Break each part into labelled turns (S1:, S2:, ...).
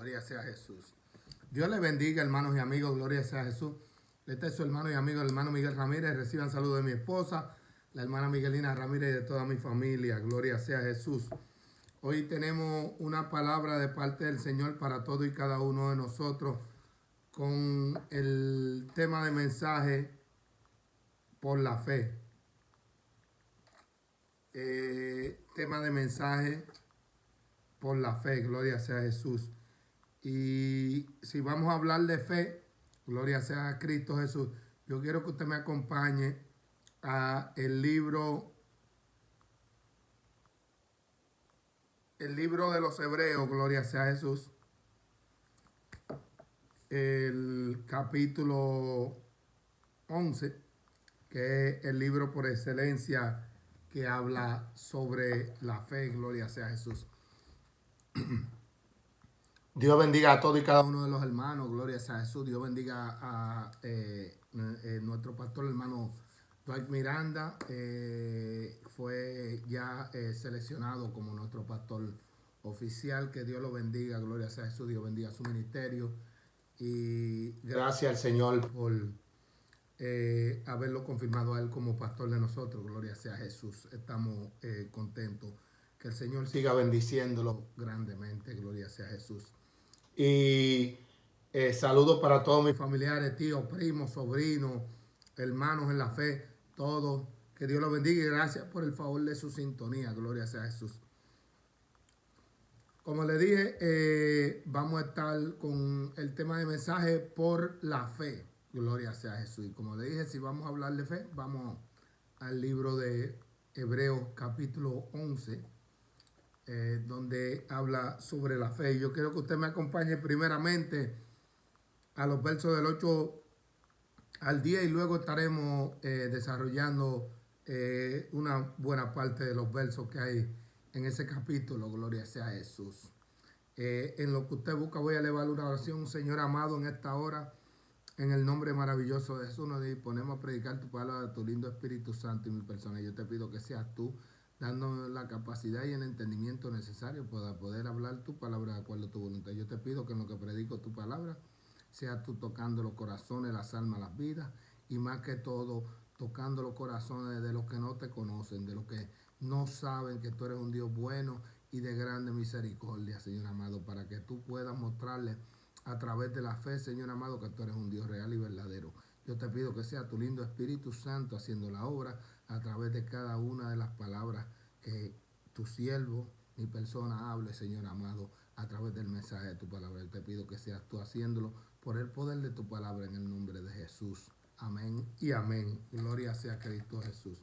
S1: Gloria sea Jesús. Dios le bendiga, hermanos y amigos. Gloria sea Jesús. Este es su hermano y amigo, el hermano Miguel Ramírez. Reciban saludos de mi esposa, la hermana Miguelina Ramírez y de toda mi familia. Gloria sea Jesús. Hoy tenemos una palabra de parte del Señor para todo y cada uno de nosotros con el tema de mensaje por la fe. Tema de mensaje por la fe. Gloria sea Jesús. Y si vamos a hablar de fe, gloria sea a Cristo Jesús, yo quiero que usted me acompañe a el libro de los Hebreos, gloria sea a Jesús, el capítulo 11, que es el libro por excelencia que habla sobre la fe, gloria sea a Jesús. Dios bendiga a todos y cada uno de los hermanos, gloria sea a Jesús. Dios bendiga a nuestro pastor, hermano Dwight Miranda. Fue ya seleccionado como nuestro pastor oficial. Que Dios lo bendiga, gloria sea a Jesús. Dios bendiga su ministerio. Y gracias al Señor por haberlo confirmado a él como pastor de nosotros, gloria sea a Jesús. Estamos contentos. Que el Señor siga bendiciéndolo grandemente, gloria sea a Jesús. Y saludos para todos mis familiares, tíos, primos, sobrinos, hermanos en la fe, todos. Que Dios los bendiga y gracias por el favor de su sintonía. Gloria sea a Jesús. Como le dije, vamos a estar con el tema de mensaje por la fe. Gloria sea a Jesús. Y como le dije, si vamos a hablar de fe, vamos al libro de Hebreos capítulo 11. Donde habla sobre la fe. Yo quiero que usted me acompañe primeramente a los versos del 8 al 10 y luego estaremos desarrollando una buena parte de los versos que hay en ese capítulo. Gloria sea a Jesús. En lo que usted busca voy a elevar una oración. Señor amado, en esta hora, en el nombre maravilloso de Jesús, nos disponemos a predicar tu palabra, tu lindo Espíritu Santo y mi persona. Yo te pido que seas tú dándonos la capacidad y el entendimiento necesario para poder hablar tu palabra de acuerdo a tu voluntad. Yo te pido que en lo que predico tu palabra, seas tú tocando los corazones, las almas, las vidas, y más que todo, tocando los corazones de los que no te conocen, de los que no saben que tú eres un Dios bueno y de grande misericordia, Señor amado, para que tú puedas mostrarles a través de la fe, Señor amado, que tú eres un Dios real y verdadero. Yo te pido que sea tu lindo Espíritu Santo haciendo la obra a través de cada una de las palabras que tu siervo, mi persona, hable, Señor amado, a través del mensaje de tu palabra. Yo te pido que seas tú haciéndolo por el poder de tu palabra en el nombre de Jesús. Amén y amén. Gloria sea a Cristo Jesús.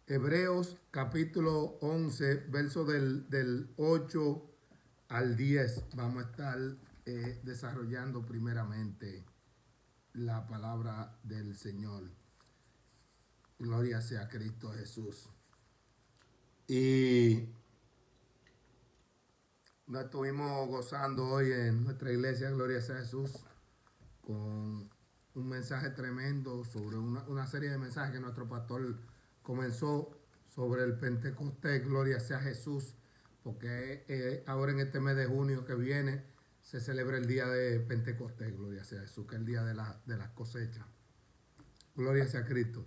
S1: Hebreos capítulo 11, verso del 8 al 10. Vamos a estar desarrollando primeramente la palabra del Señor. Gloria sea a Cristo Jesús. Y nos estuvimos gozando hoy en nuestra iglesia, gloria sea a Jesús, con un mensaje tremendo sobre una serie de mensajes que nuestro pastor comenzó sobre el Pentecostés, gloria sea a Jesús, porque ahora en este mes de junio que viene se celebra el día de Pentecostés, gloria sea a Jesús, que es el día de las cosechas. Gloria sea a Cristo.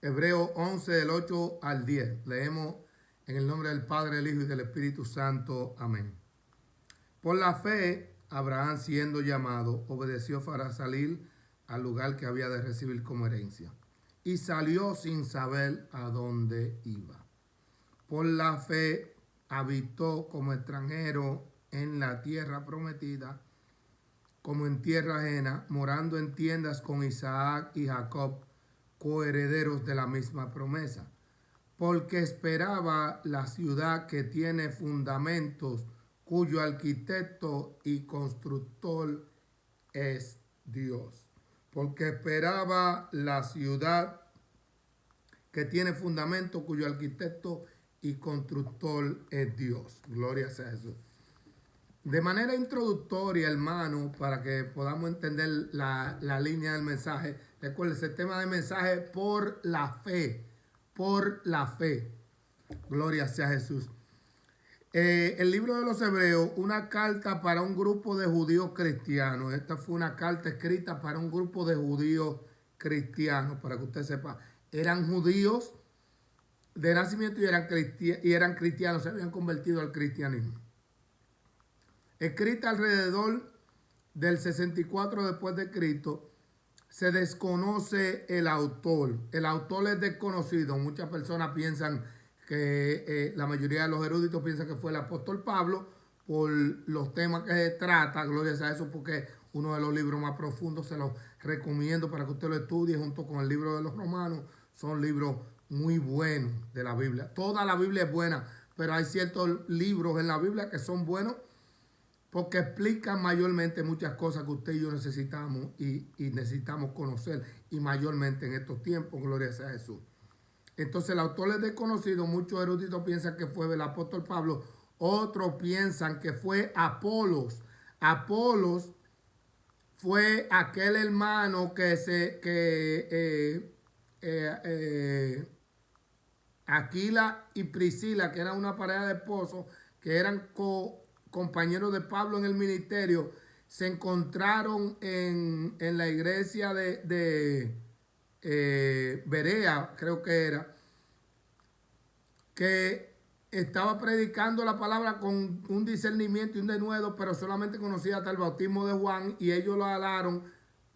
S1: Hebreos 11, del 8 al 10. Leemos en el nombre del Padre, del Hijo y del Espíritu Santo. Amén. Por la fe, Abraham, siendo llamado, obedeció para salir al lugar que había de recibir como herencia. Y salió sin saber a dónde iba. Por la fe, habitó como extranjero en la tierra prometida, como en tierra ajena, morando en tiendas con Isaac y Jacob, coherederos de la misma promesa, porque esperaba la ciudad que tiene fundamentos, cuyo arquitecto y constructor es Dios. Porque esperaba la ciudad que tiene fundamentos, cuyo arquitecto y constructor es Dios. Gloria sea a Jesús. De manera introductoria, hermano, para que podamos entender la línea del mensaje, recuerden, el tema del mensaje por la fe, por la fe. Gloria sea a Jesús. El libro de los Hebreos, una carta para un grupo de judíos cristianos. Esta fue una carta escrita para un grupo de judíos cristianos, para que usted sepa. Eran judíos de nacimiento y eran cristianos, se habían convertido al cristianismo. Escrita alrededor del 64 después de Cristo, se desconoce el autor. El autor es desconocido. Muchas personas piensan que la mayoría de los eruditos piensan que fue el apóstol Pablo por los temas que se trata. Gloria a eso, porque es uno de los libros más profundos. Se los recomiendo para que usted lo estudie junto con el libro de los Romanos. Son libros muy buenos de la Biblia. Toda la Biblia es buena, pero hay ciertos libros en la Biblia que son buenos porque explican mayormente muchas cosas que usted y yo necesitamos y necesitamos conocer, y mayormente en estos tiempos, gloria sea a Jesús. Entonces el autor es desconocido. Muchos eruditos piensan que fue el apóstol Pablo, otros piensan que fue Apolos. Apolos fue aquel hermano Aquila y Priscila, que eran una pareja de esposos, que eran compañeros de Pablo en el ministerio, se encontraron en la iglesia de Berea, creo que era, que estaba predicando la palabra con un discernimiento y un denuedo, pero solamente conocía hasta el bautismo de Juan, y ellos lo alaron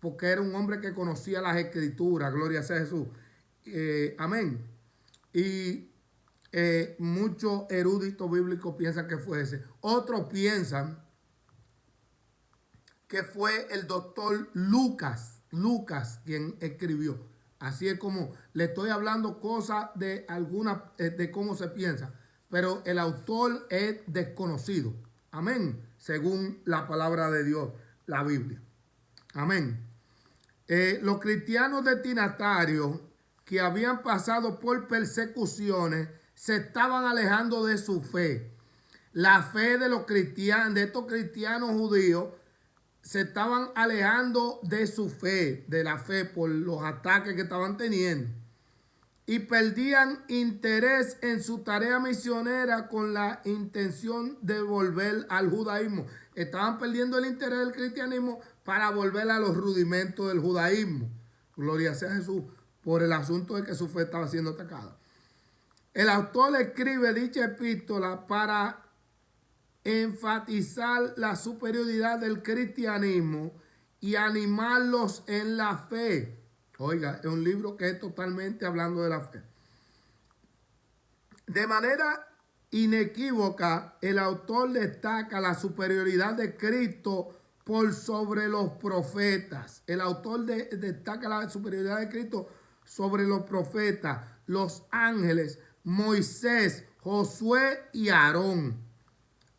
S1: porque era un hombre que conocía las escrituras. Gloria sea a Jesús. Amén. Y muchos eruditos bíblicos piensan que fue ese. Otros piensan que fue el doctor Lucas quien escribió. Así es como le estoy hablando cosas de de cómo se piensa. Pero el autor es desconocido. Amén. Según la palabra de Dios, la Biblia. Amén. Los cristianos destinatarios que habían pasado por persecuciones se estaban alejando de su fe. La fe de los cristianos, de estos cristianos judíos, se estaban alejando de su fe, de la fe, por los ataques que estaban teniendo. Y perdían interés en su tarea misionera con la intención de volver al judaísmo. Estaban perdiendo el interés del cristianismo para volver a los rudimentos del judaísmo. Gloria sea a Jesús, por el asunto de que su fe estaba siendo atacada. El autor escribe dicha epístola para enfatizar la superioridad del cristianismo y animarlos en la fe. Oiga, es un libro que es totalmente hablando de la fe. De manera inequívoca, el autor destaca la superioridad de Cristo por sobre los profetas. El autor destaca la superioridad de Cristo sobre los profetas, los ángeles, Moisés, Josué y Aarón.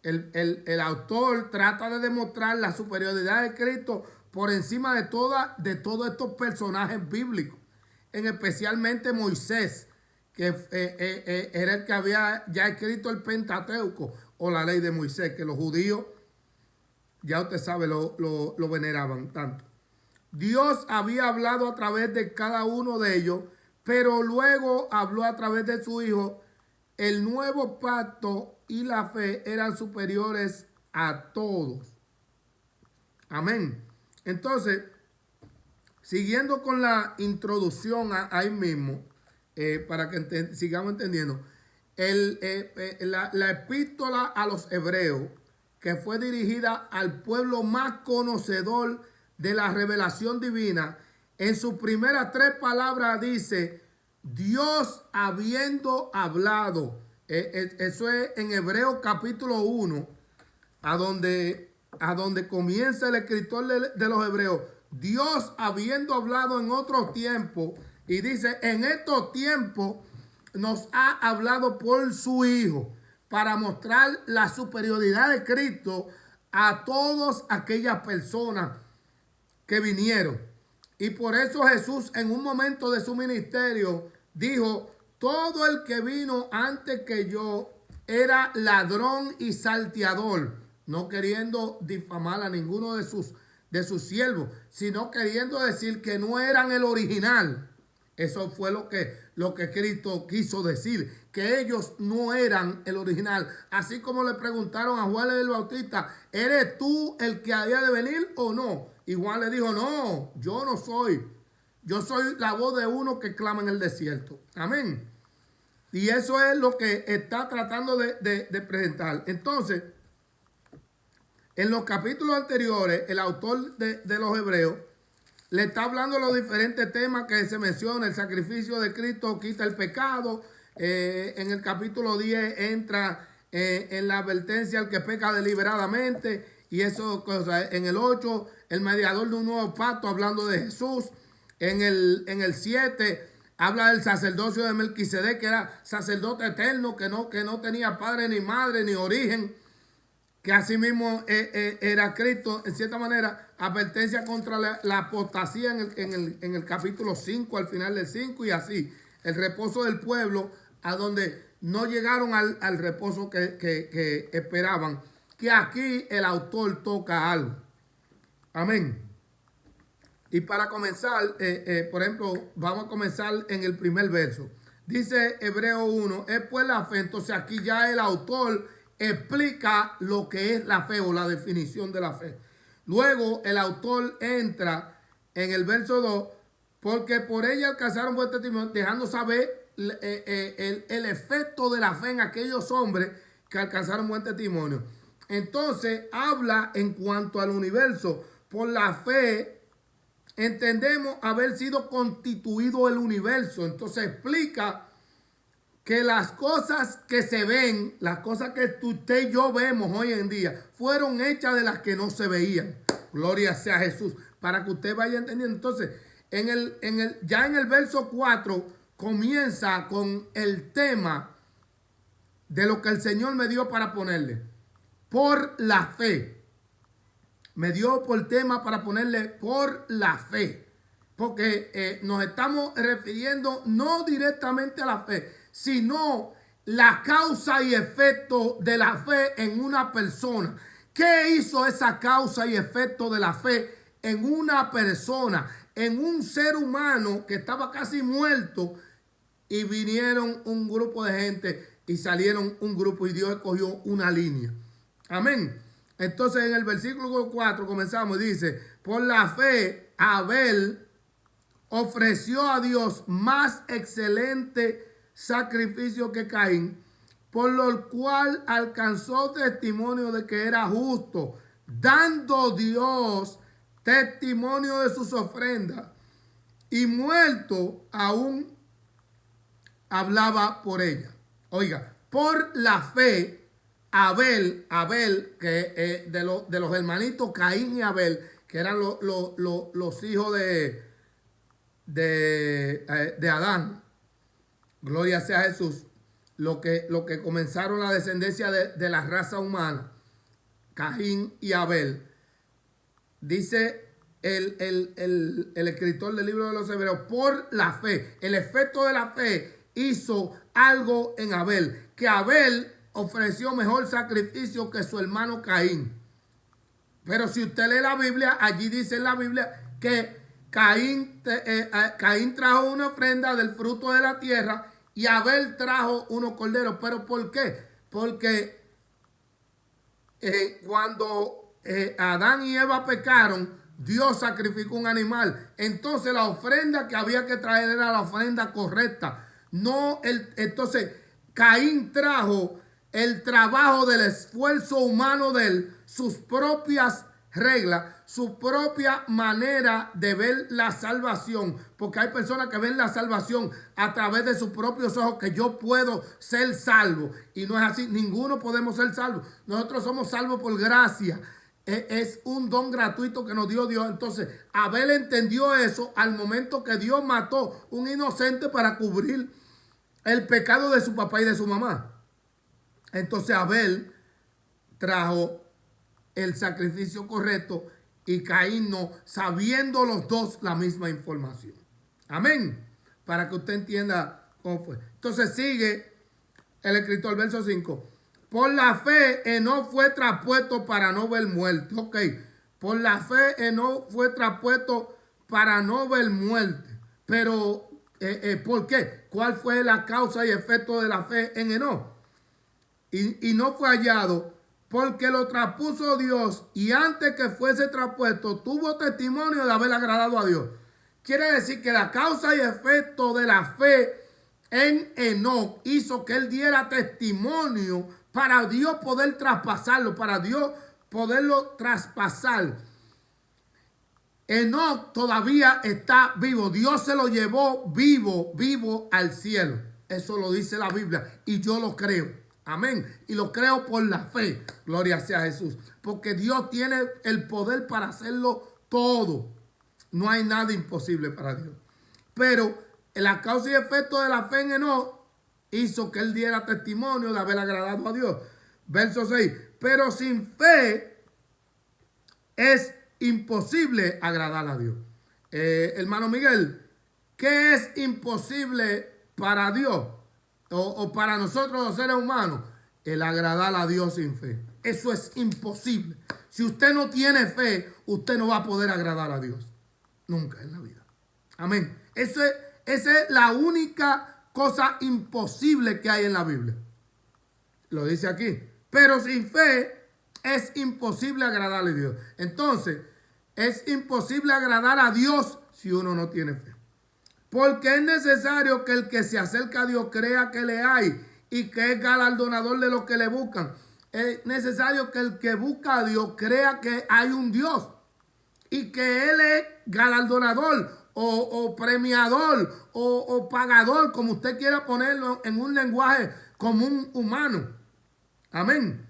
S1: El autor trata de demostrar la superioridad de Cristo por encima de todos estos personajes bíblicos, especialmente Moisés, que era el que había ya escrito el Pentateuco o la ley de Moisés, que los judíos, ya usted sabe, lo veneraban tanto. Dios había hablado a través de cada uno de ellos, pero luego habló a través de su Hijo. El nuevo pacto y la fe eran superiores a todos. Amén. Entonces, siguiendo con la introducción ahí mismo, para que sigamos entendiendo, la epístola a los hebreos, que fue dirigida al pueblo más conocedor de la revelación divina, en sus primeras 3 palabras dice: Dios habiendo hablado. Eso es en Hebreos capítulo 1, a donde comienza el escritor de los Hebreos. Dios habiendo hablado en otros tiempos, y dice: en estos tiempos nos ha hablado por su Hijo, para mostrar la superioridad de Cristo a todas aquellas personas que vinieron. Y por eso Jesús, en un momento de su ministerio, dijo: todo el que vino antes que yo era ladrón y salteador, no queriendo difamar a ninguno de sus siervos, sino queriendo decir que no eran el original. Eso fue lo que Cristo quiso decir, que ellos no eran el original. Así como le preguntaron a Juan el Bautista, ¿eres tú el que había de venir o no? Y Juan le dijo, no, yo no soy. Yo soy la voz de uno que clama en el desierto. Amén. Y eso es lo que está tratando de presentar. Entonces, en los capítulos anteriores, el autor de los Hebreos le está hablando de los diferentes temas que se menciona. El sacrificio de Cristo quita el pecado. En el capítulo 10 entra en la advertencia al que peca deliberadamente. Y eso, en el 8, el mediador de un nuevo pacto, hablando de Jesús. En el 7 habla del sacerdocio de Melquisedec, que era sacerdote eterno, que no tenía padre ni madre ni origen, que asimismo era Cristo. En cierta manera, advertencia contra la apostasía en el capítulo 5, al final del 5, y así, el reposo del pueblo, a donde no llegaron al reposo que esperaban, que aquí el autor toca algo. Amén. Y para comenzar, por ejemplo, vamos a comenzar en el primer verso. Dice Hebreo 1, es pues la fe. Entonces aquí ya el autor explica lo que es la fe o la definición de la fe. Luego el autor entra en el verso 2, porque por ella alcanzaron buen testimonio, dejando saber el efecto de la fe en aquellos hombres que alcanzaron buen testimonio. Entonces habla en cuanto al universo. Por la fe entendemos haber sido constituido el universo. Entonces explica que las cosas que se ven, las cosas que usted y yo vemos hoy en día, fueron hechas de las que no se veían. Gloria sea a Jesús. Para que usted vaya entendiendo. Entonces, ya en el verso 4 comienza con el tema de lo que el Señor me dio para ponerle. Por la fe. Me dio por tema para ponerle por la fe. Porque nos estamos refiriendo no directamente a la fe, sino la causa y efecto de la fe en una persona. ¿Qué hizo esa causa y efecto de la fe en una persona? En un ser humano que estaba casi muerto, y vinieron un grupo de gente y salieron un grupo y Dios escogió una línea. Amén. Entonces en el versículo 4 comenzamos y dice, por la fe Abel ofreció a Dios más excelente sacrificio que Caín, por lo cual alcanzó testimonio de que era justo, dando Dios testimonio de sus ofrendas, y muerto aún hablaba por ella. Oiga, por la fe Abel, que de los hermanitos Caín y Abel, que eran los hijos de Adán, gloria sea a Jesús, lo que comenzaron la descendencia de la raza humana, Caín y Abel. Dice el escritor del libro de los Hebreos, por la fe, el efecto de la fe hizo algo en Abel, que Abel ofreció mejor sacrificio que su hermano Caín. Pero si usted lee la Biblia, allí dice en la Biblia que Caín trajo una ofrenda del fruto de la tierra y Abel trajo unos corderos. ¿Pero por qué? Porque cuando Adán y Eva pecaron, Dios sacrificó un animal. Entonces la ofrenda que había que traer era la ofrenda correcta. Entonces Caín trajo el trabajo del esfuerzo humano de él, sus propias reglas, su propia manera de ver la salvación, porque hay personas que ven la salvación a través de sus propios ojos, que yo puedo ser salvo, y no es así. Ninguno podemos ser salvos. Nosotros somos salvos por gracia. Es un don gratuito que nos dio Dios. Entonces Abel entendió eso al momento que Dios mató un inocente para cubrir el pecado de su papá y de su mamá. Entonces Abel trajo el sacrificio correcto y Caín no, sabiendo los dos la misma información. Amén. Para que usted entienda cómo fue. Entonces sigue el escritor, verso 5. Por la fe Enoc fue traspuesto para no ver muerte. Ok. Por la fe Enoc fue traspuesto para no ver muerte. Pero ¿Por qué? ¿Cuál fue la causa y efecto de la fe en Enoc? Y no fue hallado porque lo traspuso Dios y antes que fuese traspuesto tuvo testimonio de haber agradado a Dios. Quiere decir que la causa y efecto de la fe en Enoc hizo que él diera testimonio para Dios poder traspasarlo, para Dios poderlo traspasar. Enoc todavía está vivo. Dios se lo llevó vivo al cielo. Eso lo dice la Biblia y yo lo creo. Amén. Y lo creo por la fe. Gloria sea a Jesús. Porque Dios tiene el poder para hacerlo todo. No hay nada imposible para Dios. Pero la causa y efecto de la fe en Enoc hizo que él diera testimonio de haber agradado a Dios. Verso 6. Pero sin fe es imposible agradar a Dios. Hermano Miguel, ¿qué es imposible para Dios o para nosotros los seres humanos? El agradar a Dios sin fe. Eso es imposible. Si usted no tiene fe, usted no va a poder agradar a Dios. Nunca en la vida. Amén. Esa es la única cosa imposible que hay en la Biblia. Lo dice aquí. Pero sin fe es imposible agradarle a Dios. Entonces, es imposible agradar a Dios si uno no tiene fe. Porque es necesario que el que se acerca a Dios crea que le hay y que es galardonador de los que le buscan. Es necesario que el que busca a Dios crea que hay un Dios y que Él es galardonador o premiador o pagador, como usted quiera ponerlo en un lenguaje común humano. Amén.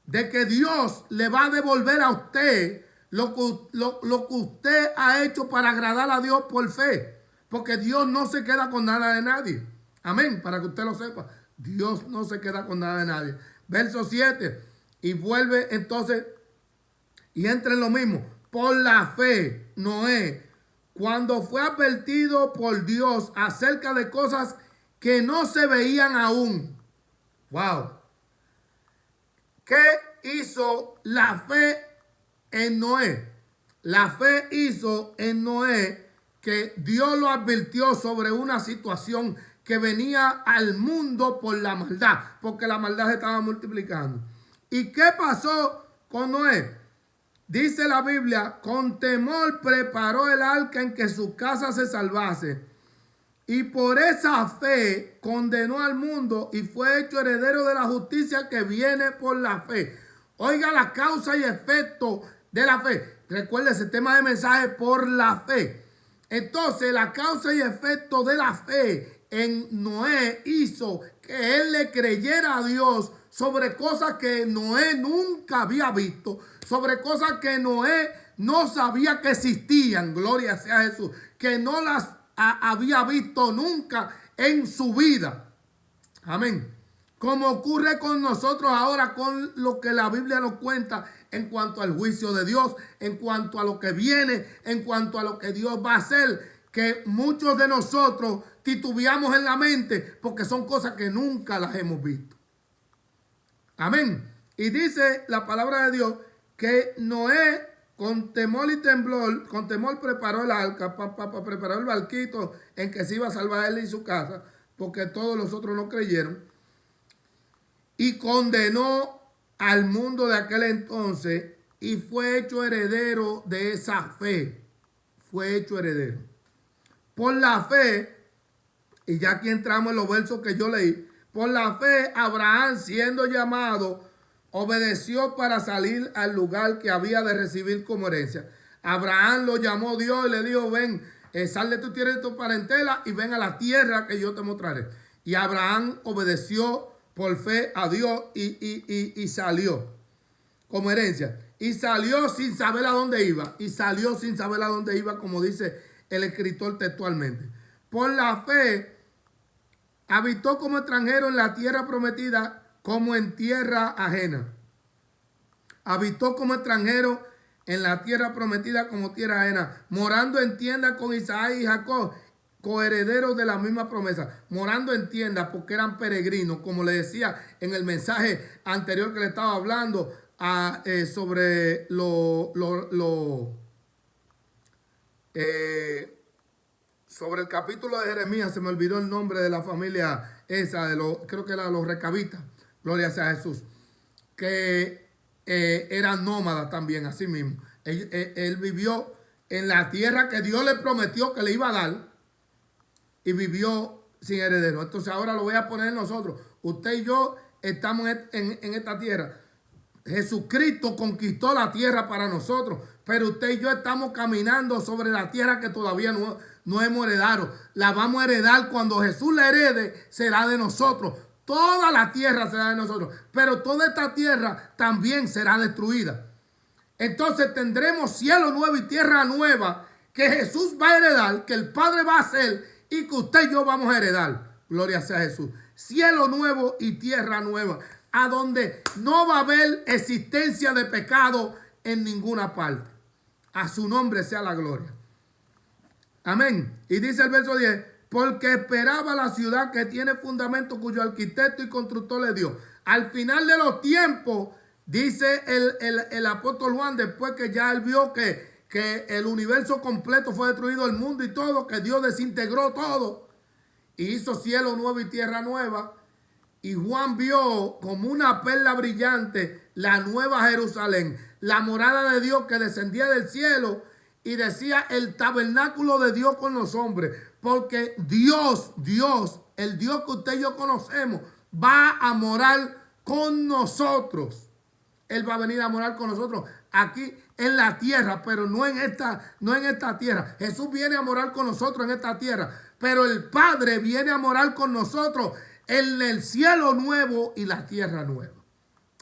S1: De que Dios le va a devolver a usted lo que usted ha hecho para agradar a Dios por fe. Porque Dios no se queda con nada de nadie. Amén. Para que usted lo sepa. Dios no se queda con nada de nadie. Verso 7. Y vuelve entonces y entra en lo mismo. Por la fe, Noé, cuando fue advertido por Dios acerca de cosas que no se veían aún. Wow. ¿Qué hizo la fe en Noé? La fe hizo en Noé que Dios lo advirtió sobre una situación que venía al mundo por la maldad, porque la maldad se estaba multiplicando. ¿Y qué pasó con Noé? Dice la Biblia, con temor preparó el arca en que su casa se salvase. Y por esa fe condenó al mundo y fue hecho heredero de la justicia que viene por la fe. Oiga la causa y efecto de la fe. Recuerde ese tema de mensaje, por la fe. Entonces la causa y efecto de la fe en Noé hizo que él le creyera a Dios sobre cosas que Noé nunca había visto, sobre cosas que Noé no sabía que existían, gloria sea a Jesús, que no las había visto nunca en su vida. Amén. Como ocurre con nosotros ahora con lo que la Biblia nos cuenta en cuanto al juicio de Dios, en cuanto a lo que viene, en cuanto a lo que Dios va a hacer, que muchos de nosotros titubeamos en la mente porque son cosas que nunca las hemos visto. Amén. Y dice la palabra de Dios que Noé con temor y temblor, con temor preparó el arca, preparó el barquito en que se iba a salvar él y su casa, porque todos los otros no creyeron. Y condenó al mundo de aquel entonces y fue hecho heredero de esa fe. Fue hecho heredero. Por la fe, y ya aquí entramos en los versos que yo leí, por la fe Abraham, siendo llamado, obedeció para salir al lugar que había de recibir como herencia. Abraham lo llamó Dios y le dijo, ven, sal de tu tierra y de tu parentela y ven a la tierra que yo te mostraré. Y Abraham obedeció por fe a Dios y salió como herencia. Y salió sin saber a dónde iba. Y salió sin saber a dónde iba, como dice el escritor textualmente. Por la fe habitó como extranjero en la tierra prometida, como en tierra ajena. Habitó como extranjero en la tierra prometida como tierra ajena, morando en tiendas con Isaac y Jacob, coherederos de la misma promesa, morando en tiendas porque eran peregrinos, como le decía en el mensaje anterior que le estaba hablando sobre sobre el capítulo de Jeremías, se me olvidó el nombre de la familia esa, creo que era los recabitas, gloria sea a Jesús, que eran nómadas también, así mismo. Él vivió en la tierra que Dios le prometió que le iba a dar y vivió sin heredero. Entonces ahora lo voy a poner en nosotros. Usted y yo estamos en esta tierra. Jesucristo conquistó la tierra para nosotros, pero usted y yo estamos caminando sobre la tierra que todavía no hemos heredado. La vamos a heredar cuando Jesús la herede, será de nosotros. Toda la tierra será de nosotros, pero toda esta tierra también será destruida. Entonces tendremos cielo nuevo y tierra nueva que Jesús va a heredar, que el Padre va a hacer y que usted y yo vamos a heredar. Gloria sea a Jesús. Cielo nuevo y tierra nueva, a donde no va a haber existencia de pecado en ninguna parte. A su nombre sea la gloria. Amén. Y dice el verso 10, porque esperaba la ciudad que tiene fundamento, cuyo arquitecto y constructor le dio. Al final de los tiempos, dice el apóstol Juan, después que ya él vio que el universo completo fue destruido, el mundo y todo, que Dios desintegró todo y hizo cielo nuevo y tierra nueva. Y Juan vio como una perla brillante la nueva Jerusalén, la morada de Dios que descendía del cielo, y decía el tabernáculo de Dios con los hombres, porque Dios, el Dios que usted y yo conocemos, va a morar con nosotros. Él va a venir a morar con nosotros aquí en la tierra, pero no en esta tierra. Jesús viene a morar con nosotros en esta tierra, pero el Padre viene a morar con nosotros en el cielo nuevo y la tierra nueva.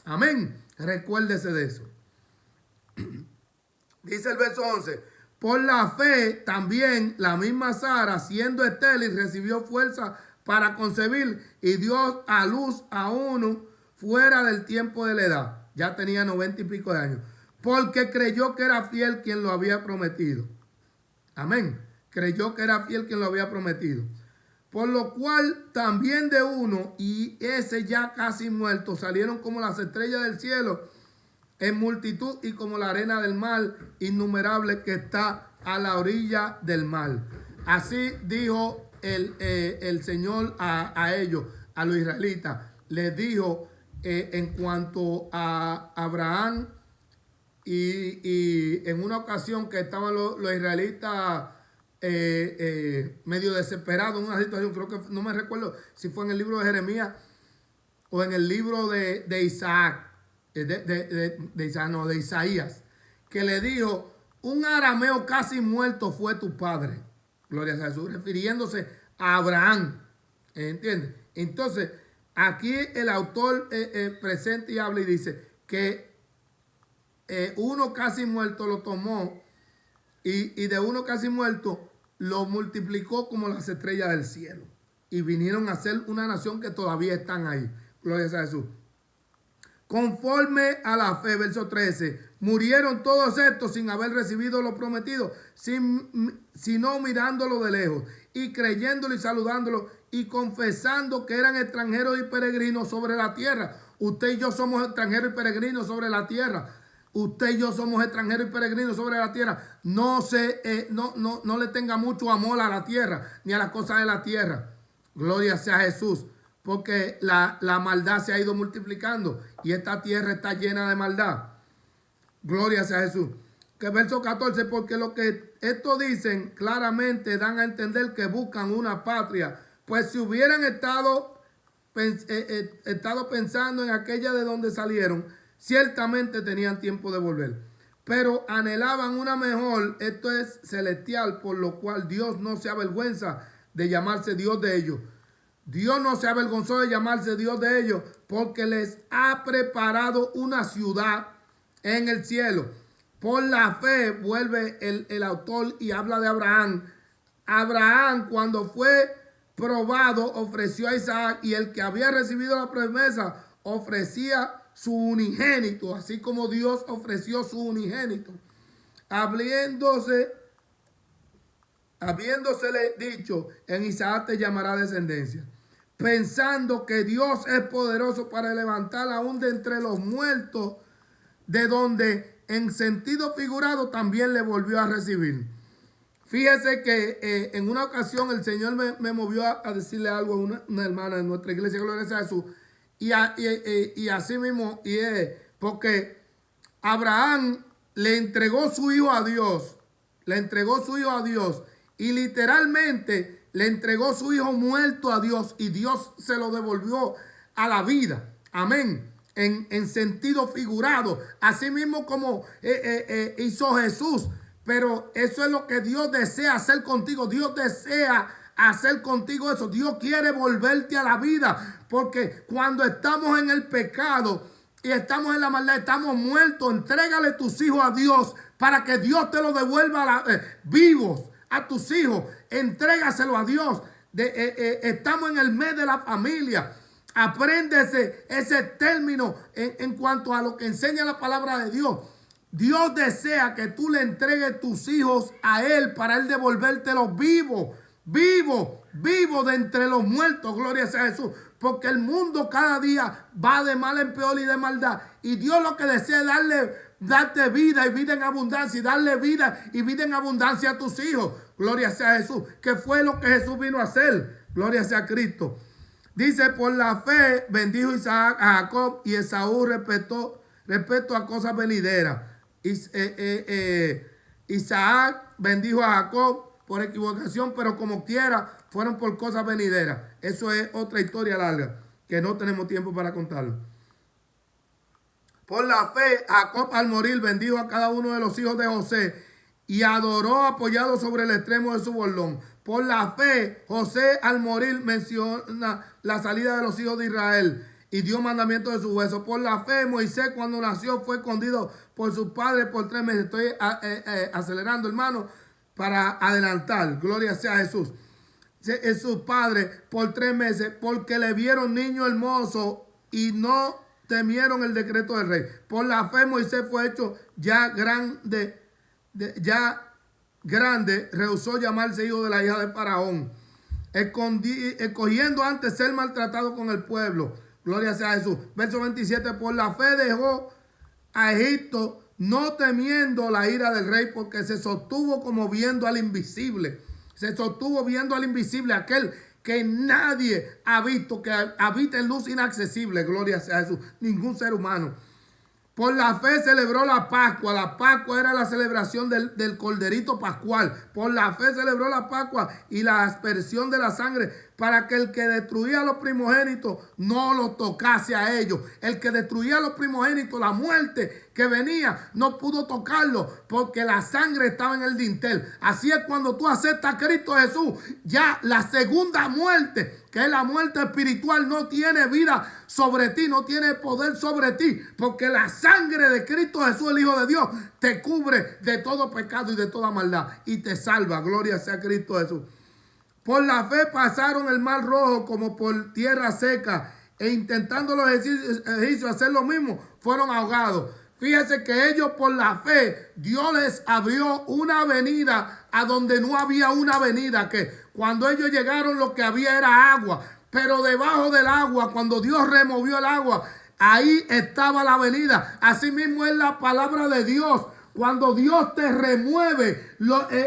S1: Amén. Recuérdese de eso. Dice el verso 11. Por la fe también la misma Sara, siendo estéril, recibió fuerza para concebir y dio a luz a uno fuera del tiempo de la edad. Ya tenía 90 y pico de años. Porque creyó que era fiel quien lo había prometido. Amén. Creyó que era fiel quien lo había prometido. Por lo cual también de uno, y ese ya casi muerto, salieron como las estrellas del cielo en multitud y como la arena del mar innumerable que está a la orilla del mar. Así dijo el Señor a ellos, a los israelitas. Les dijo en cuanto a Abraham y en una ocasión que estaban los israelitas medio desesperados en una situación, creo que no me recuerdo si fue en el libro de Jeremías o en el libro de Isaac. De Isaías, que le dijo: un arameo casi muerto fue tu padre. Gloria a Jesús, refiriéndose a Abraham. ¿Entiendes? Entonces, aquí el autor presenta y habla y dice que uno casi muerto lo tomó y de uno casi muerto lo multiplicó como las estrellas del cielo. Y vinieron a ser una nación que todavía están ahí. Gloria a Jesús. Conforme a la fe, verso 13, murieron todos estos sin haber recibido lo prometido, sino mirándolo de lejos y creyéndolo y saludándolo y confesando que eran extranjeros y peregrinos sobre la tierra. Usted y yo somos extranjeros y peregrinos sobre la tierra. Usted y yo somos extranjeros y peregrinos sobre la tierra. No le tenga mucho amor a la tierra ni a las cosas de la tierra. Gloria sea a Jesús. Porque la maldad se ha ido multiplicando y esta tierra está llena de maldad. Gloria sea a Jesús. Que verso 14, porque lo que estos dicen claramente dan a entender que buscan una patria. Pues si hubieran estado pensando en aquella de donde salieron, ciertamente tenían tiempo de volver. Pero anhelaban una mejor, esto es celestial, por lo cual Dios no se avergüenza de llamarse Dios de ellos. Dios no se avergonzó de llamarse Dios de ellos porque les ha preparado una ciudad en el cielo. Por la fe vuelve el autor y habla de Abraham. Abraham, cuando fue probado, ofreció a Isaac, y el que había recibido la promesa ofrecía su unigénito, así como Dios ofreció su unigénito. Habiéndosele dicho: en Isaac te llamará descendencia. Pensando que Dios es poderoso para levantar aún de entre los muertos, de donde en sentido figurado también le volvió a recibir. Fíjese que en una ocasión el Señor me movió a decirle algo a una hermana de nuestra iglesia, gloria sea a Jesús. Y así mismo, porque Abraham le entregó su hijo a Dios, le entregó su hijo a Dios y literalmente le entregó su hijo muerto a Dios y Dios se lo devolvió a la vida. Amén. En sentido figurado, así mismo como hizo Jesús. Pero eso es lo que Dios desea hacer contigo. Dios desea hacer contigo eso. Dios quiere volverte a la vida. Porque cuando estamos en el pecado y estamos en la maldad, estamos muertos. Entrégale tus hijos a Dios para que Dios te lo devuelva vivos a tus hijos. Entrégaselo a Dios. Estamos en el mes de la familia. Aprende ese término en cuanto a lo que enseña la palabra de Dios. Dios desea que tú le entregues tus hijos a Él para Él devolvértelos vivos de entre los muertos, gloria sea a Jesús. Porque el mundo cada día va de mal en peor y de maldad. Y Dios lo que desea es darte vida y vida en abundancia. Y darle vida y vida en abundancia a tus hijos. Gloria sea a Jesús. Que fue lo que Jesús vino a hacer. Gloria sea a Cristo. Dice, por la fe bendijo Isaac a Jacob y Esaú respecto a cosas venideras. Isaac bendijo a Jacob por equivocación, pero como quiera fueron por cosas venideras. Eso es otra historia larga que no tenemos tiempo para contarlo. Por la fe, Jacob al morir bendijo a cada uno de los hijos de José y adoró apoyado sobre el extremo de su bordón. Por la fe, José al morir menciona la salida de los hijos de Israel y dio mandamiento de su hueso. Por la fe, Moisés cuando nació fue escondido por su padre por 3 meses. Estoy acelerando, hermano, para adelantar. Gloria sea a Jesús. Es su padre por 3 meses porque le vieron niño hermoso y no temieron el decreto del rey. Por la fe, Moisés fue hecho ya grande, rehusó llamarse hijo de la hija de Faraón, escogiendo antes ser maltratado con el pueblo. Gloria sea a Jesús. Verso 27, por la fe dejó a Egipto, no temiendo la ira del rey, porque se sostuvo como viendo al invisible. Se sostuvo viendo al invisible, aquel que nadie ha visto, que habita en luz inaccesible. Gloria sea a Jesús. Ningún ser humano. Por la fe celebró la Pascua. La Pascua era la celebración del corderito pascual. Por la fe celebró la Pascua y la aspersión de la sangre para que el que destruía a los primogénitos no los tocase a ellos. El que destruía a los primogénitos, la muerte que venía, no pudo tocarlo porque la sangre estaba en el dintel. Así es cuando tú aceptas a Cristo Jesús, ya la segunda muerte, que es la muerte espiritual, no tiene vida sobre ti, no tiene poder sobre ti, porque la sangre de Cristo Jesús, el Hijo de Dios, te cubre de todo pecado y de toda maldad y te salva. Gloria sea a Cristo Jesús. Por la fe pasaron el mar rojo como por tierra seca e intentando los egipcios hacer lo mismo, fueron ahogados. Fíjese que ellos por la fe, Dios les abrió una avenida a donde no había una avenida, que cuando ellos llegaron lo que había era agua, pero debajo del agua, cuando Dios removió el agua, ahí estaba la avenida. Así mismo es la palabra de Dios. Cuando Dios te remueve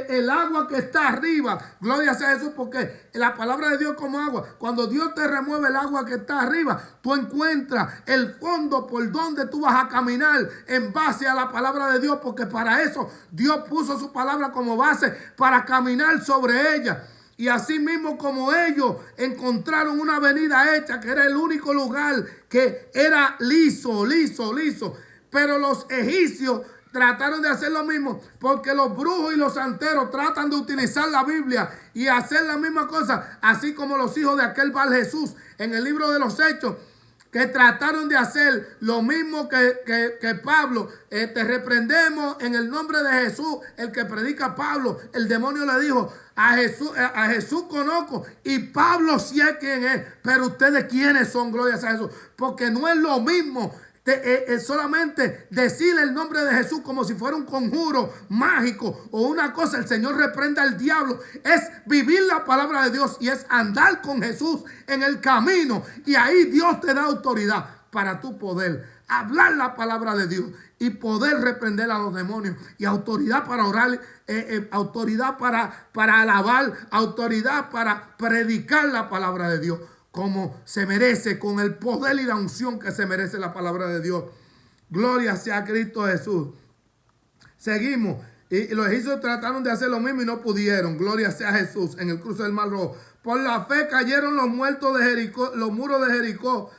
S1: el agua que está arriba, gloria sea a Jesús, porque la palabra de Dios como agua, cuando Dios te remueve el agua que está arriba, tú encuentras el fondo por donde tú vas a caminar en base a la palabra de Dios, porque para eso Dios puso su palabra como base para caminar sobre ella. Y así mismo como ellos encontraron una avenida hecha, que era el único lugar que era liso, pero los egipcios trataron de hacer lo mismo, porque los brujos y los santeros tratan de utilizar la Biblia y hacer la misma cosa, así como los hijos de aquel Bar Jesús en el libro de los Hechos, que trataron de hacer lo mismo que Pablo. Te reprendemos en el nombre de Jesús, el que predica Pablo. El demonio le dijo, a Jesús conozco y Pablo sí es quien es, pero ustedes quiénes son, gloria a Jesús, porque no es lo mismo solamente decir el nombre de Jesús como si fuera un conjuro mágico o una cosa. El Señor reprenda al diablo. Es vivir la palabra de Dios y es andar con Jesús en el camino, y ahí Dios te da autoridad para tu poder hablar la palabra de Dios y poder reprender a los demonios, y autoridad para orar, autoridad para alabar, autoridad para predicar la palabra de Dios como se merece, con el poder y la unción que se merece la palabra de Dios. Gloria sea a Cristo Jesús. Seguimos. Y los egipcios trataron de hacer lo mismo y no pudieron. Gloria sea a Jesús. En el cruce del Mar Rojo. Por la fe cayeron los muertos de Jericó, los muros de Jericó,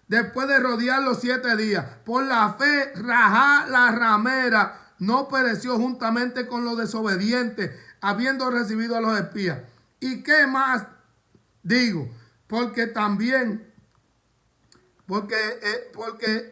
S1: después de rodearlos 7 días. Por la fe, Rahab la ramera no pereció juntamente con los desobedientes, habiendo recibido a los espías. ¿Y qué más digo? Porque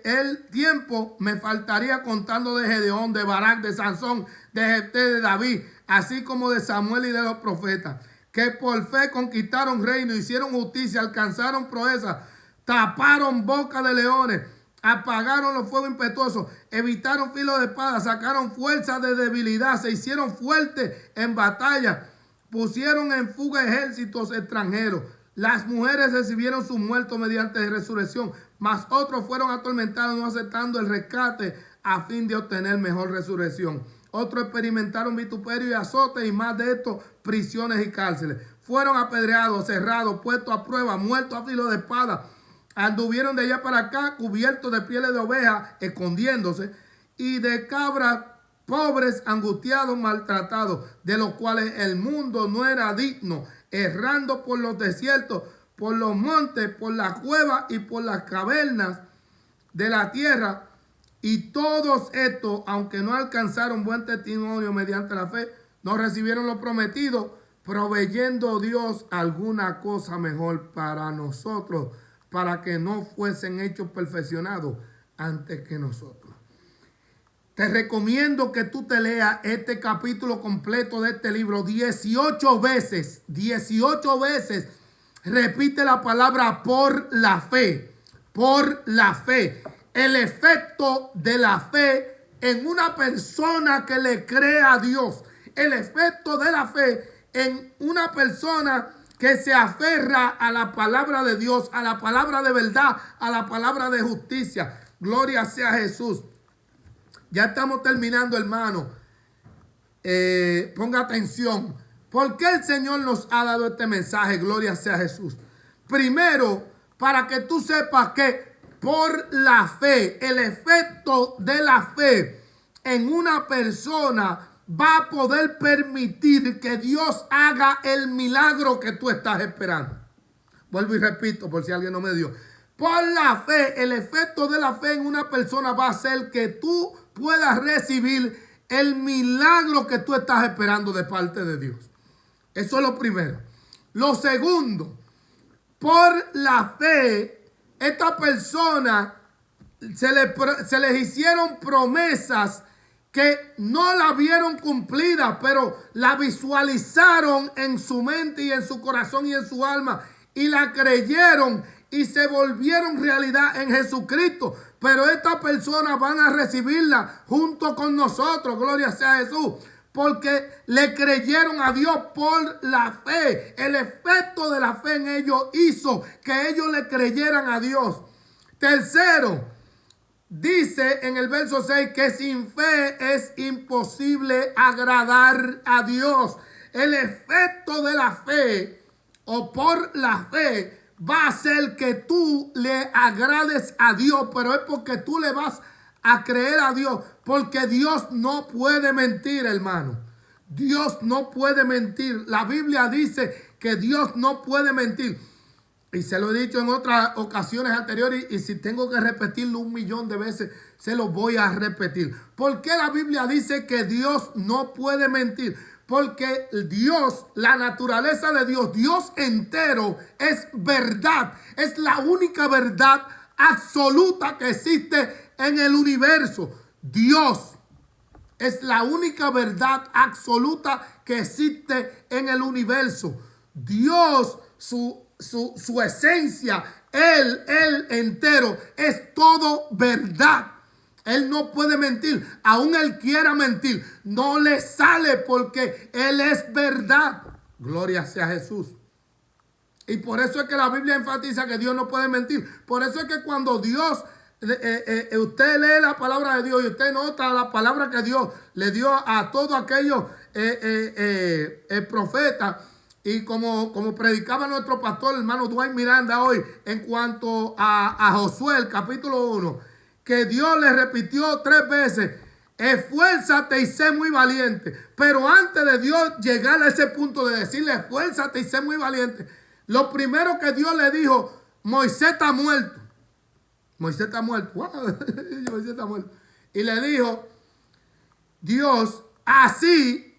S1: el tiempo me faltaría contando de Gedeón, de Barak, de Sansón, de Jefté, de David, así como de Samuel y de los profetas, que por fe conquistaron reino, hicieron justicia, alcanzaron proezas, taparon boca de leones, apagaron los fuegos impetuosos, evitaron filo de espada, sacaron fuerza de debilidad, se hicieron fuertes en batalla, pusieron en fuga ejércitos extranjeros. Las mujeres recibieron sus muertos mediante resurrección, mas otros fueron atormentados no aceptando el rescate a fin de obtener mejor resurrección. Otros experimentaron vituperio y azote, y más de esto, prisiones y cárceles. Fueron apedreados, cerrados, puestos a prueba, muertos a filo de espada. Anduvieron de allá para acá, cubiertos de pieles de oveja, escondiéndose, y de cabras, pobres, angustiados, maltratados, de los cuales el mundo no era digno, errando por los desiertos, por los montes, por las cuevas y por las cavernas de la tierra. Y todos estos, aunque no alcanzaron buen testimonio mediante la fe, no recibieron lo prometido, proveyendo Dios alguna cosa mejor para nosotros, para que no fuesen hechos perfeccionados antes que nosotros. Te recomiendo que tú te leas este capítulo completo de este libro 18 veces. 18 veces repite la palabra por la fe. Por la fe. El efecto de la fe en una persona que le cree a Dios. El efecto de la fe en una persona que se aferra a la palabra de Dios, a la palabra de verdad, a la palabra de justicia. Gloria sea a Jesús. Ya estamos terminando, hermano. Ponga atención. ¿Por qué el Señor nos ha dado este mensaje? Gloria sea a Jesús. Primero, para que tú sepas que por la fe, el efecto de la fe en una persona va a poder permitir que Dios haga el milagro que tú estás esperando. Vuelvo y repito por si alguien no me dio. Por la fe, el efecto de la fe en una persona va a hacer que tú puedas recibir el milagro que tú estás esperando de parte de Dios. Eso es lo primero. Lo segundo, por la fe, esta persona se les hicieron promesas que no la vieron cumplida, pero la visualizaron en su mente y en su corazón y en su alma, y la creyeron y se volvieron realidad en Jesucristo. Pero estas personas van a recibirla junto con nosotros, gloria sea a Jesús, porque le creyeron a Dios por la fe. El efecto de la fe en ellos hizo que ellos le creyeran a Dios. Tercero, dice en el verso 6 que sin fe es imposible agradar a Dios. El efecto de la fe o por la fe va a ser que tú le agrades a Dios, pero es porque tú le vas a creer a Dios, porque Dios no puede mentir, hermano. Dios no puede mentir. La Biblia dice que Dios no puede mentir. Y se lo he dicho en otras ocasiones anteriores, y si tengo que repetirlo 1.000.000 de veces, se lo voy a repetir. ¿Por qué la Biblia dice que Dios no puede mentir? Porque Dios, la naturaleza de Dios, Dios entero, es verdad. Es la única verdad absoluta que existe en el universo. Dios es la única verdad absoluta que existe en el universo. Dios, su esencia, Él entero, es todo verdad. Él no puede mentir. Aún Él quiera mentir, no le sale porque Él es verdad. Gloria sea a Jesús. Y por eso es que la Biblia enfatiza que Dios no puede mentir. Por eso es que cuando Dios usted lee la palabra de Dios y usted nota la palabra que Dios le dio a todos aquellos profetas. Y como predicaba nuestro pastor, hermano Dwight Miranda, hoy, en cuanto a Josué, el capítulo 1, que Dios le repitió 3 veces: esfuérzate y sé muy valiente. Pero antes de Dios llegar a ese punto de decirle esfuérzate y sé muy valiente, lo primero que Dios le dijo: Moisés está muerto. Moisés está muerto. Wow. Moisés está muerto. Y le dijo Dios: así,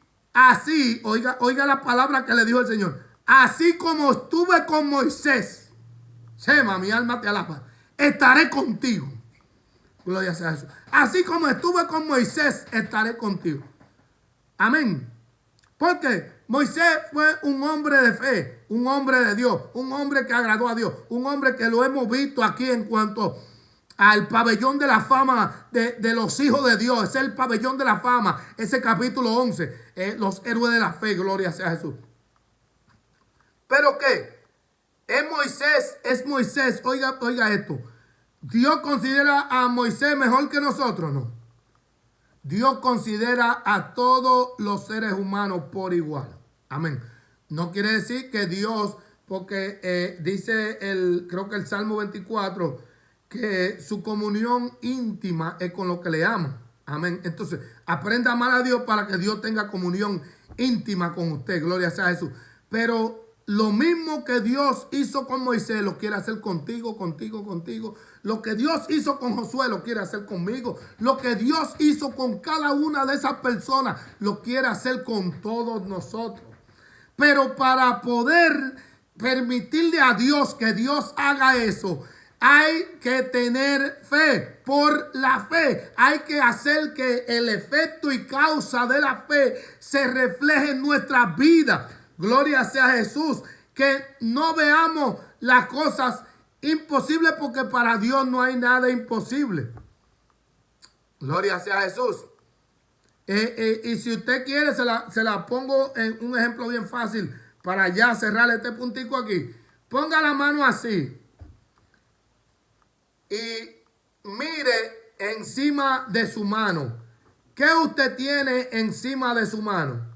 S1: oiga la palabra que le dijo el Señor: así como estuve con Moisés, Shema, mi alma te alaba, estaré contigo. Gloria sea a Jesús. Así como estuve con Moisés, estaré contigo. Amén. Porque Moisés fue un hombre de fe, un hombre de Dios, un hombre que agradó a Dios, un hombre que lo hemos visto aquí en cuanto al pabellón de la fama de los hijos de Dios. Es el pabellón de la fama, ese capítulo 11, los héroes de la fe, gloria sea a Jesús. ¿Pero qué? Es Moisés, oiga esto. ¿Dios considera a Moisés mejor que nosotros? No. Dios considera a todos los seres humanos por igual. Amén. No quiere decir que Dios, porque dice creo que el Salmo 24, que su comunión íntima es con lo que le ama. Amén. Entonces, aprenda a amar a Dios para que Dios tenga comunión íntima con usted. Gloria sea a Jesús. Pero lo mismo que Dios hizo con Moisés, lo quiere hacer contigo. Lo que Dios hizo con Josué, lo quiere hacer conmigo. Lo que Dios hizo con cada una de esas personas, lo quiere hacer con todos nosotros. Pero para poder permitirle a Dios que Dios haga eso, hay que tener fe. Por la fe hay que hacer que el efecto y causa de la fe se refleje en nuestras vidas. Gloria sea a Jesús. Que no veamos las cosas imposibles, porque para Dios no hay nada imposible. Gloria sea a Jesús. Y si usted quiere, se la pongo en un ejemplo bien fácil para ya cerrar este puntico aquí. Ponga la mano así y mire encima de su mano. ¿Qué usted tiene encima de su mano?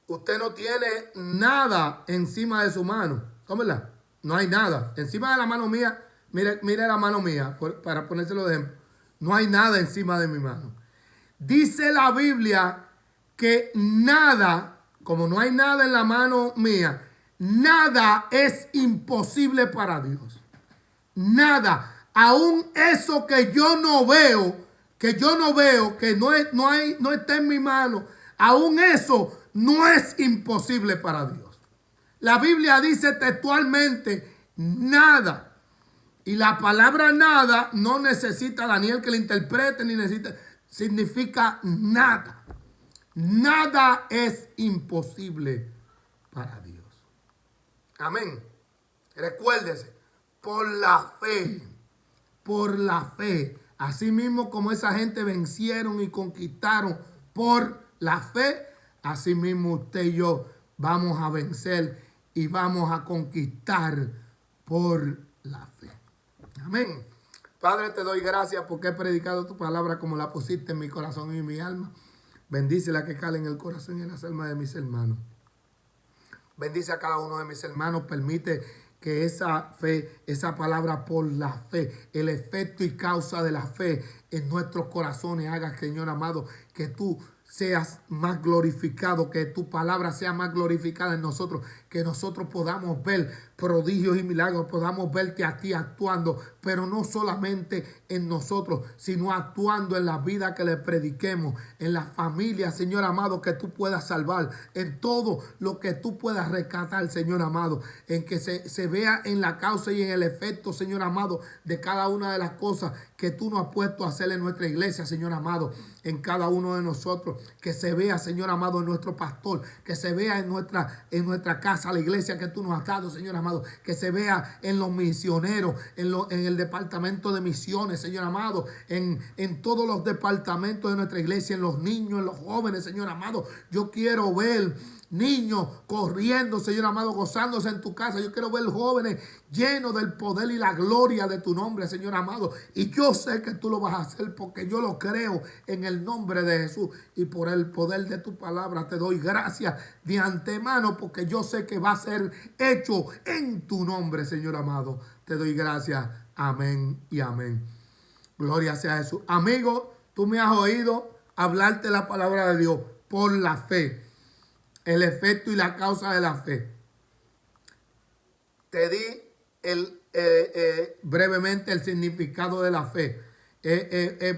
S1: Usted no tiene nada encima de su mano. ¿Cómo es? No hay nada. Encima de la mano mía, mire la mano mía, para ponérselo de ejemplo. No hay nada encima de mi mano. Dice la Biblia que nada, como no hay nada en la mano mía, nada es imposible para Dios. Nada. Aún eso que yo no veo, que no está en mi mano, aún eso no es imposible para Dios. La Biblia dice textualmente nada. Y la palabra nada no necesita Daniel que le interprete, ni necesita. Significa nada. Nada es imposible para Dios. Amén. Recuérdese, por la fe. Por la fe. Así mismo como esa gente vencieron y conquistaron por la fe, así mismo usted y yo vamos a vencer y vamos a conquistar por la fe. Amén. Padre, te doy gracias porque he predicado tu palabra como la pusiste en mi corazón y en mi alma. Bendice la que cale en el corazón y en las almas de mis hermanos. Bendice a cada uno de mis hermanos. Permite que esa fe, esa palabra por la fe, el efecto y causa de la fe en nuestros corazones haga, Señor amado, que tú seas más glorificado, que tu palabra sea más glorificada en nosotros, que nosotros podamos ver prodigios y milagros, podamos verte a ti actuando, pero no solamente en nosotros, sino actuando en la vida que le prediquemos, en la familia, Señor amado, que tú puedas salvar, en todo lo que tú puedas rescatar, Señor amado, en que se vea en la causa y en el efecto, Señor amado, de cada una de las cosas que tú nos has puesto a hacer en nuestra iglesia, Señor amado, en cada uno de nosotros. que se vea, Señor amado, en nuestro pastor, que se vea en nuestra casa, la iglesia que tú nos has dado, Señor amado, que se vea en los misioneros, en el departamento de misiones, Señor amado, en todos los departamentos de nuestra iglesia, en los niños, en los jóvenes, Señor amado. Yo quiero ver niños corriendo, Señor amado, gozándose en tu casa. Yo quiero ver jóvenes llenos del poder y la gloria de tu nombre, Señor amado. Y yo sé que tú lo vas a hacer porque yo lo creo en el nombre de Jesús. Y por el poder de tu palabra te doy gracias de antemano porque yo sé que va a ser hecho en tu nombre, Señor amado. Te doy gracias. Amén y amén. Gloria sea a Jesús. Amigo, tú me has oído hablarte la palabra de Dios por la fe. El efecto y la causa de la fe. Te di brevemente el significado de la fe.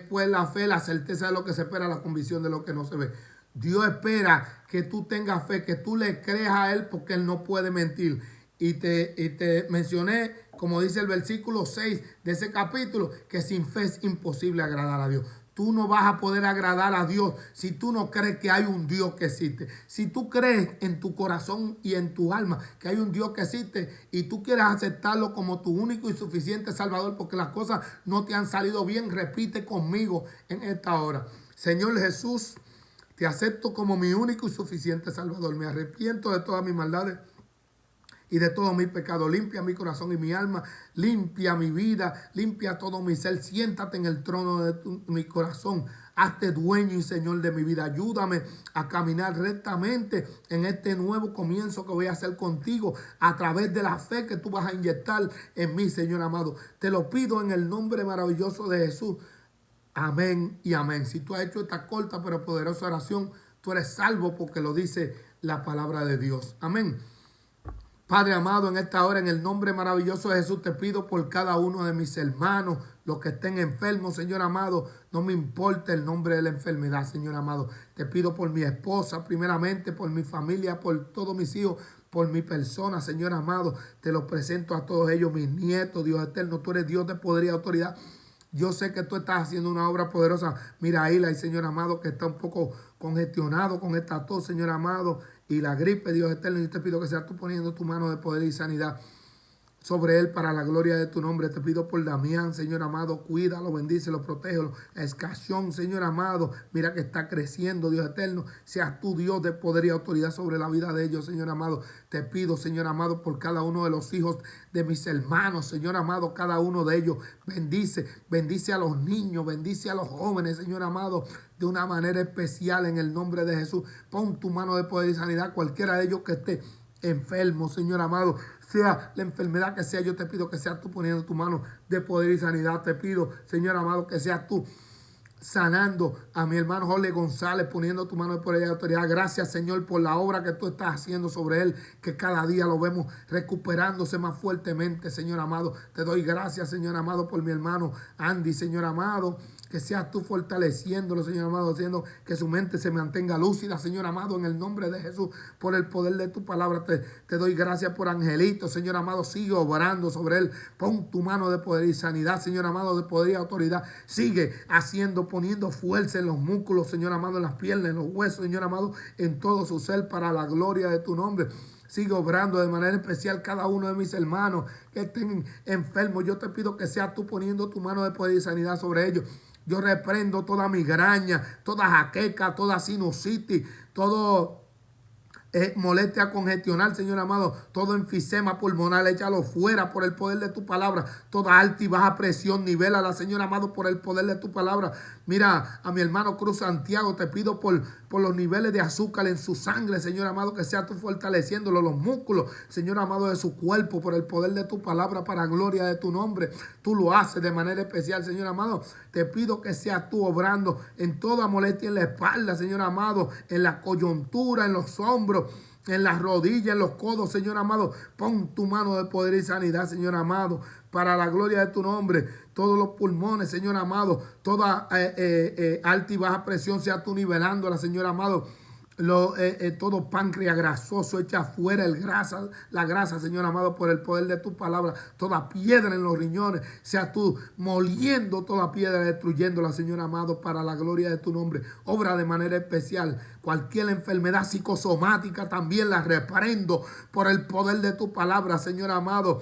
S1: Pues la fe, la certeza de lo que se espera, la convicción de lo que no se ve. Dios espera que tú tengas fe, que tú le creas a Él porque Él no puede mentir. Y te mencioné, como dice el versículo 6 de ese capítulo, que sin fe es imposible agradar a Dios. Tú no vas a poder agradar a Dios si tú no crees que hay un Dios que existe. Si tú crees en tu corazón y en tu alma que hay un Dios que existe y tú quieres aceptarlo como tu único y suficiente Salvador porque las cosas no te han salido bien, repite conmigo en esta hora. Señor Jesús, te acepto como mi único y suficiente Salvador. Me arrepiento de todas mis maldades y de todo mi pecado. Limpia mi corazón y mi alma, limpia mi vida, limpia todo mi ser. Siéntate en el trono de mi corazón. Hazte dueño y Señor de mi vida. Ayúdame a caminar rectamente en este nuevo comienzo que voy a hacer contigo a través de la fe que tú vas a inyectar en mí, Señor amado. Te lo pido en el nombre maravilloso de Jesús. Amén y amén. Si tú has hecho esta corta pero poderosa oración, tú eres salvo porque lo dice la palabra de Dios. Amén. Padre amado, en esta hora, en el nombre maravilloso de Jesús, te pido por cada uno de mis hermanos, los que estén enfermos, Señor amado, no me importa el nombre de la enfermedad, Señor amado. Te pido por mi esposa, primeramente, por mi familia, por todos mis hijos, por mi persona, Señor amado. Te los presento a todos ellos, mis nietos, Dios eterno. Tú eres Dios de poder y autoridad. Yo sé que tú estás haciendo una obra poderosa. Mira a Eli, Señor amado, que está un poco congestionado con esta tos, Señor amado, y la gripe, Dios eterno. Yo te pido que seas tú poniendo tu mano de poder y sanidad sobre él para la gloria de tu nombre. Te pido por Damián, Señor amado, cuídalo, bendícelo, protégelo. Escasión, Señor amado, mira que está creciendo, Dios eterno. Seas tú, Dios de poder y autoridad sobre la vida de ellos, Señor amado. Te pido, Señor amado, por cada uno de los hijos de mis hermanos, Señor amado, cada uno de ellos. Bendice a los niños, bendice a los jóvenes, Señor amado, de una manera especial en el nombre de Jesús. Pon tu mano de poder y sanidad, cualquiera de ellos que esté enfermo, Señor amado, sea la enfermedad que sea, yo te pido que seas tú poniendo tu mano de poder y sanidad. Te pido, Señor amado, que seas tú sanando a mi hermano Jorge González, poniendo tu mano de poder y autoridad. Gracias, Señor, por la obra que tú estás haciendo sobre él, que cada día lo vemos recuperándose más fuertemente, Señor amado. Te doy gracias, Señor amado, por mi hermano Andy, Señor amado, que seas tú fortaleciéndolo, Señor amado, haciendo que su mente se mantenga lúcida, Señor amado, en el nombre de Jesús, por el poder de tu palabra. Te doy gracias por Angelito, Señor amado, sigue obrando sobre él. Pon tu mano de poder y sanidad, Señor amado, de poder y autoridad. Sigue poniendo fuerza en los músculos, Señor amado, en las piernas, en los huesos, Señor amado, en todo su ser, para la gloria de tu nombre. Sigue obrando de manera especial cada uno de mis hermanos que estén enfermos. Yo te pido que seas tú poniendo tu mano de poder y sanidad sobre ellos. Yo reprendo toda migraña, toda jaqueca, toda sinusitis, todo molestia congestional, Señor amado, todo enfisema pulmonar, échalo fuera por el poder de tu palabra. Toda alta y baja presión, nivélala, Señor amado, por el poder de tu palabra. Mira a mi hermano Cruz Santiago, te pido por los niveles de azúcar en su sangre, Señor amado, que sea tú fortaleciéndolo, los músculos, Señor amado, de su cuerpo, por el poder de tu palabra, para gloria de tu nombre. Tú lo haces de manera especial, Señor amado. Te pido que seas tú obrando en toda molestia en la espalda, Señor amado, en la coyuntura, en los hombros, en las rodillas, en los codos, Señor amado. Pon tu mano de poder y sanidad, Señor amado, para la gloria de tu nombre. Todos los pulmones, Señor amado, toda alta y baja presión sea tú nivelándola, Señor amado, todo páncreas grasoso, echa fuera la grasa, Señor amado, por el poder de tu palabra. Toda piedra en los riñones, sea tú moliendo toda piedra, destruyéndola, Señor amado, para la gloria de tu nombre. Obra de manera especial. Cualquier enfermedad psicosomática también la reprendo por el poder de tu palabra, Señor amado.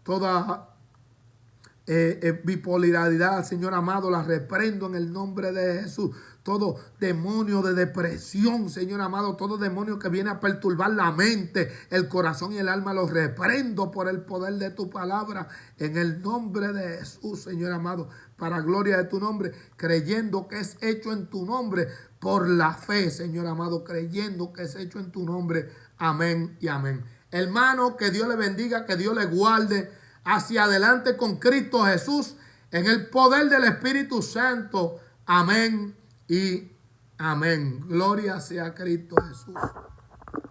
S1: Toda bipolaridad, Señor amado, la reprendo en el nombre de Jesús. Todo demonio de depresión, Señor amado, todo demonio que viene a perturbar la mente, el corazón y el alma, lo reprendo por el poder de tu palabra, en el nombre de Jesús, Señor amado, para gloria de tu nombre, creyendo que es hecho en tu nombre, por la fe, Señor amado, creyendo que es hecho en tu nombre. Amén y amén. Hermano, que Dios le bendiga, que Dios le guarde. Hacia adelante con Cristo Jesús, en el poder del Espíritu Santo. Amén y amén. Gloria sea Cristo Jesús.